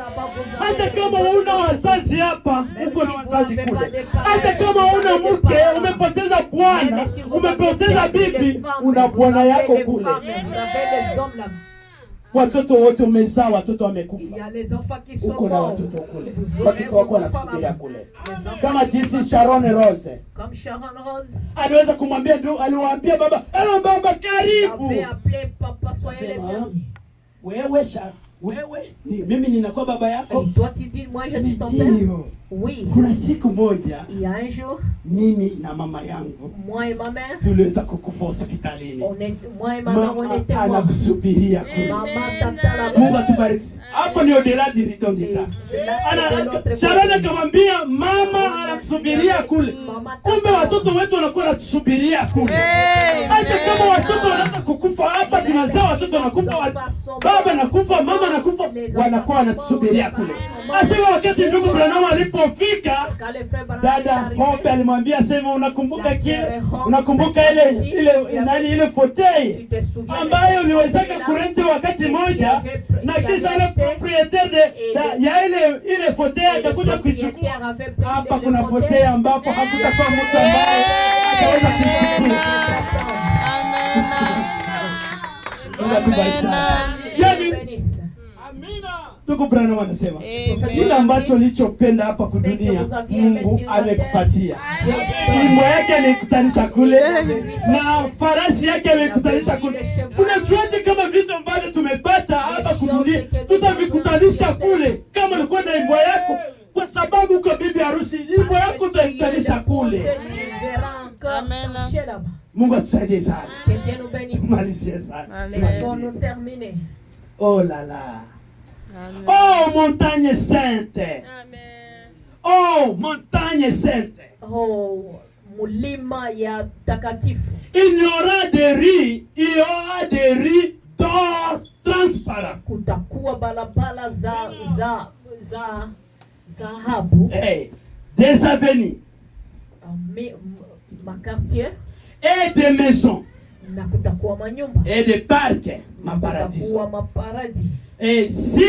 Hata kama huna wazazi hapa, uko na wazazi kule. Hata kama huna mke, umepoteza bwana, umepoteza bibi, una bwana yako kule. Watoto wote umezaa, watoto wamekufa, uko na watoto kule. Watoto wako wanakusubiria kule. Kama jinsi Sharon Rose aliweza kumwambia, aliwaambia baba, baba karibu. Sema, wewe mimi ninakuwa baba yako. Ndio. Kuna siku moja mimi na mama yangu tuliweza kukufa hospitalini. Anakusubiria kule. Mungu atubariki. Hapo ni au-delà du riton d'État. Sharon akamwambia mama anakusubiria kule. Kumbe watoto wetu wanakuwa wanatusubiria kule. Hata kama watoto wanaanza kukufa hapa, tunazaa watoto wanakufa, baba anakufa, mama anakufa, wanakuwa wanatusubiria kule. Asema wakati ndugu Branham alipofika, dada Hope alimwambia sema, unakumbuka ile fauteuil ambayo niwezaka kurente wakati moja, na kisha ile proprietaire ya ile fauteuil akakuja kuichukua. Hapa kuna fauteuil ambapo hakutakuwa mtu ambaye ataweza kuichukua. Amen. Ndugu Branham anasema kila ambacho ulichopenda hapa kudunia Mungu amekupatia. Nyumba yake amekutanisha kule na farasi yake amekutanisha kule. Unajuaje kama vitu ambavyo tumepata hapa kudunia tutavikutanisha kule? Kama ulikuwa na nyumba yako, kwa sababu uko bibi harusi, nyumba yako utaikutanisha kule. Amen. Mungu atusaidie sana. Tumalizie sana. Oh là là. Amen. Oh montagne sainte. Amen. Oh montagne sainte. Oh mulima ya takatifu. Il y aura des riz, il y aura des riz d'or transparent. Kutakuwa balabala za dhahabu. Hey, des avenues. Ma quartier. Et des maisons. Na kutakuwa manyumba. Et des parcs. Ma paradis. Kutakuwa maparadis. Et si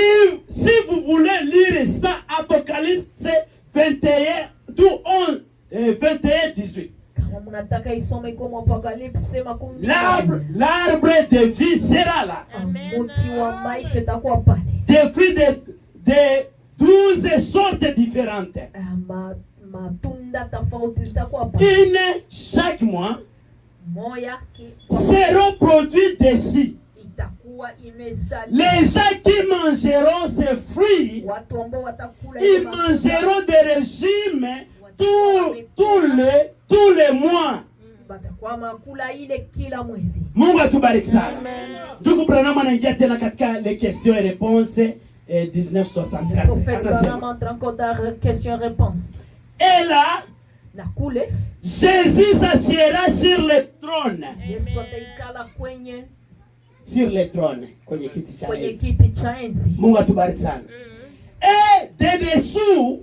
vous voulez lire ça, Apocalypse 21, tout 11, 21, 18. L'arbre de vie sera là. Des fruits de 12 sortes différentes. Une chaque mois seront produits d'ici. Les gens qui mangeront ces fruits, ils mangeront des régimes tous les mois. Mungu atubariki sana. Ndugu Branham anaingia tena katika les questions et réponses 1964. Et là, Jésus s'assiera sur le trône. Sur le trône, kwenye kiti cha enzi. Mungu atubariki sana. Et de dessous,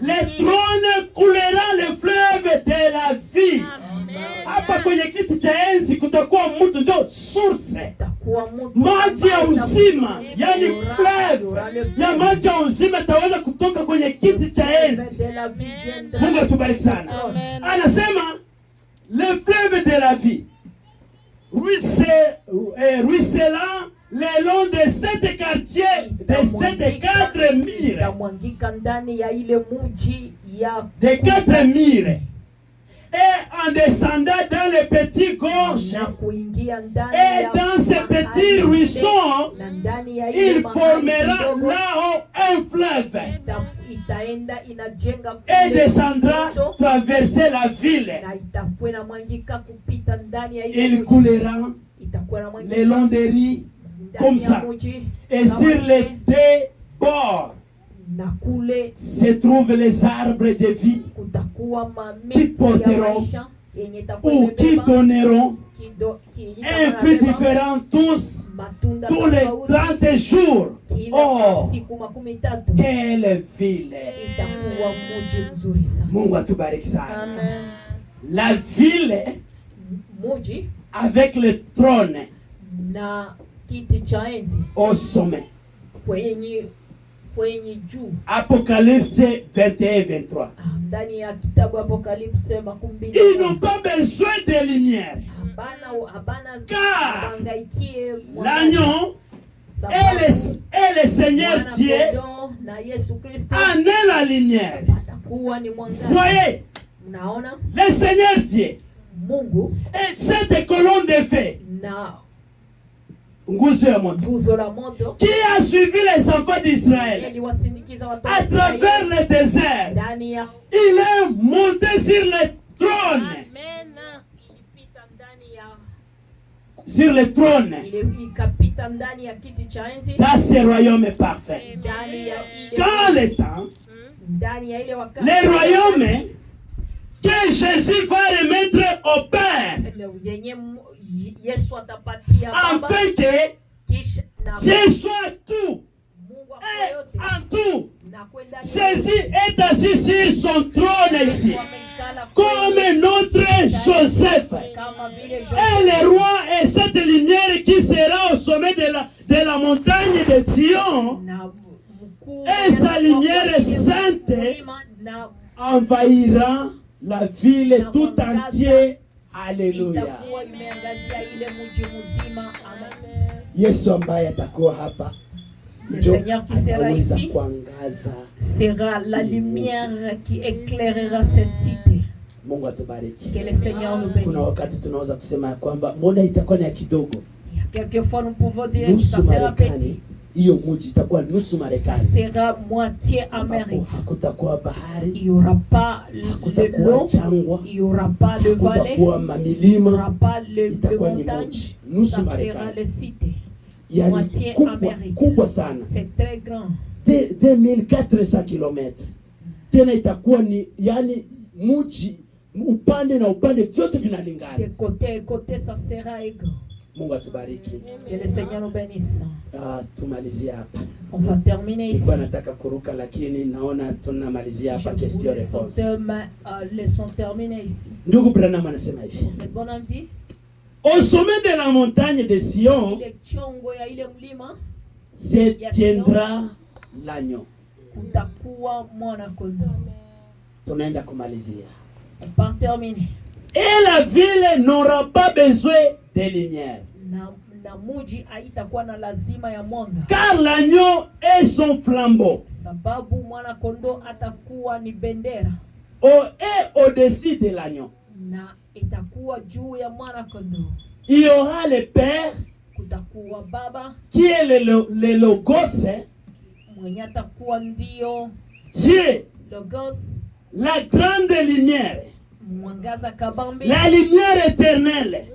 le trône coulera le fleuve de la vie. Hapa kwenye kiti cha enzi kutakuwa mtu ndio source. Maji ya uzima, yani fleuve ya maji ya uzima taweza kutoka kwenye kiti cha enzi. Mungu atubariki sana. Anasema le fleuve de la vie ruisselant le long de 7 quartiers, de 4 murs. De 4 murs. Et en descendant dans les petits gorges, et dans ces petits ruisseaux, il formera là-haut un fleuve. Et descendra traverser la ville. Il coulera le long des riz comme ça. Et sur les deux bords se trouvent les arbres de vie qui porteront ou qui donneront un fruit différent tous les 30 jours. Oh, quelle ville! Mungu atubariki sana. La ville avec le trône au sommet. Apocalypse 21-23. Ils n'ont pas besoin de lumière. Car l'agneau et le Seigneur Dieu en est la lumière. Voyez, le Seigneur Dieu et cette colonne de feu qui a suivi les enfants d'Israël à travers le désert. Il est monté sur le trône. Sur le trône. Dans ce royaume parfait. Quand le temps, le royaume que Jésus va remettre au Père, afin que Dieu soit tout et en tout. Jésus est assis sur son trône ici, comme notre Joseph. Et le roi est cette lumière qui sera au sommet de la montagne de Sion. Et sa lumière sainte envahira la ville tout entière. Alléluia. Yesu ambaye atakuwa hapa ndio ataweza kuangaza. Sera la lumière qui éclairera cette cité. Mungu atubariki. Que le Seigneur nous bénisse. Kuna wakati tunaweza kusema kwamba mbona itakuwa ni kidogo. Quelquefois nous pouvons dire que ça sera petit. Hiyo mji itakuwa nusu Marekani. Sera moitié Amérique. Hakutakuwa bahari. Il y aura pas l'eau. Il y aura pas de vallée. Il y aura pas de montagne. Nusu ça Marekani. sera le cité. yani kubwa sana. C'est très grand. 2400 km. Tena itakuwa ni yani mji upande na upande vyote vinalingana. De côté ça sera grand. Mungu atubariki. Que le Seigneur nous bénisse. Tumalizie hapa. On va terminer ici. Nilikuwa nataka kuruka lakini naona tunamalizia hapa question réponse. Laissons terminer ici. Ndugu Branham anasema hivi. Au sommet de la montagne de Sion se tiendra l'agneau. Tunaenda kumalizia. Et la ville n'aura pas besoin de lumière. Car l'agneau est son flambeau. Et au-dessus de l'agneau, il y aura le Père qui est le Logos, Dieu, la grande lumière, la lumière éternelle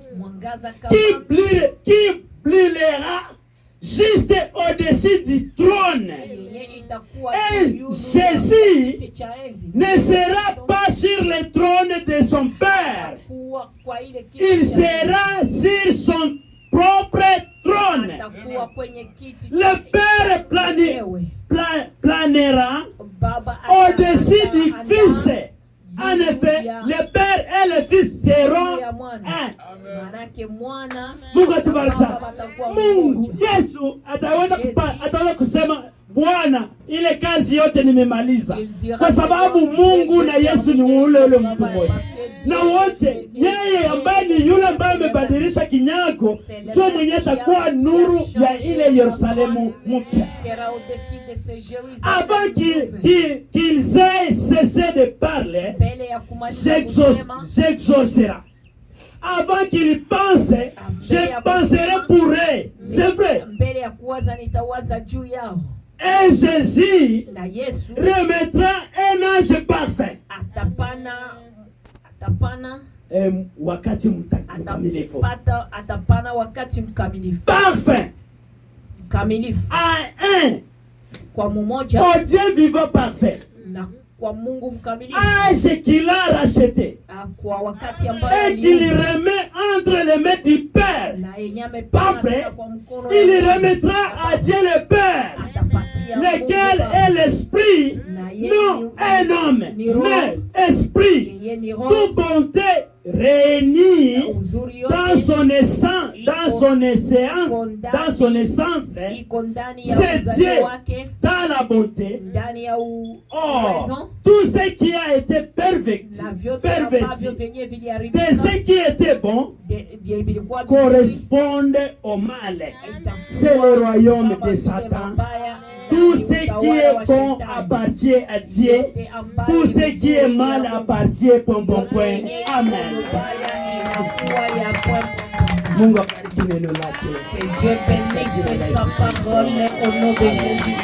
qui brûlera juste au-dessus du trône. Et Jésus ne sera pas sur le trône de son Père. Il sera sur son propre trône. Le Père planera au-dessus du Fils. En effet, le Père et le Fils seront un. Mungu atubariki. Mungu Yesu ataweza kusema Bwana, ile kazi yote nimemaliza. Kwa sababu Mungu na Yesu ni ule mtu mmoja. Na wote yeye ambaye ni yule ambaye amebadilisha kinyago ndio mwenye atakuwa nuru ya ile Yerusalemu mpya. Avant qu'ils aient cessé de parler, j'exaucerai. Avant qu'ils pensent, je penserai pour eux. C'est vrai. Et Jésus remettra un ange parfait. Wakati mkamilifu. Parfait. Au Dieu vivant parfait. Ange qu'il a racheté. Et qu'il remet entre les mains du Père. Parfait. Il remettra à Dieu le Père, lequel est l'esprit, non un homme, mais esprit, toute bonté réunie dans son essence, c'est Dieu dans la bonté. Or, tout ce qui a été perverti, de ce qui était bon, correspond au mal. C'est le royaume de Satan. Tout ce qui est bon appartient à Dieu. Tout ce qui est mal appartient au bon point. Amen. Mungu abariki neno lake. Dieu bénisse sa parole au nom de Jésus.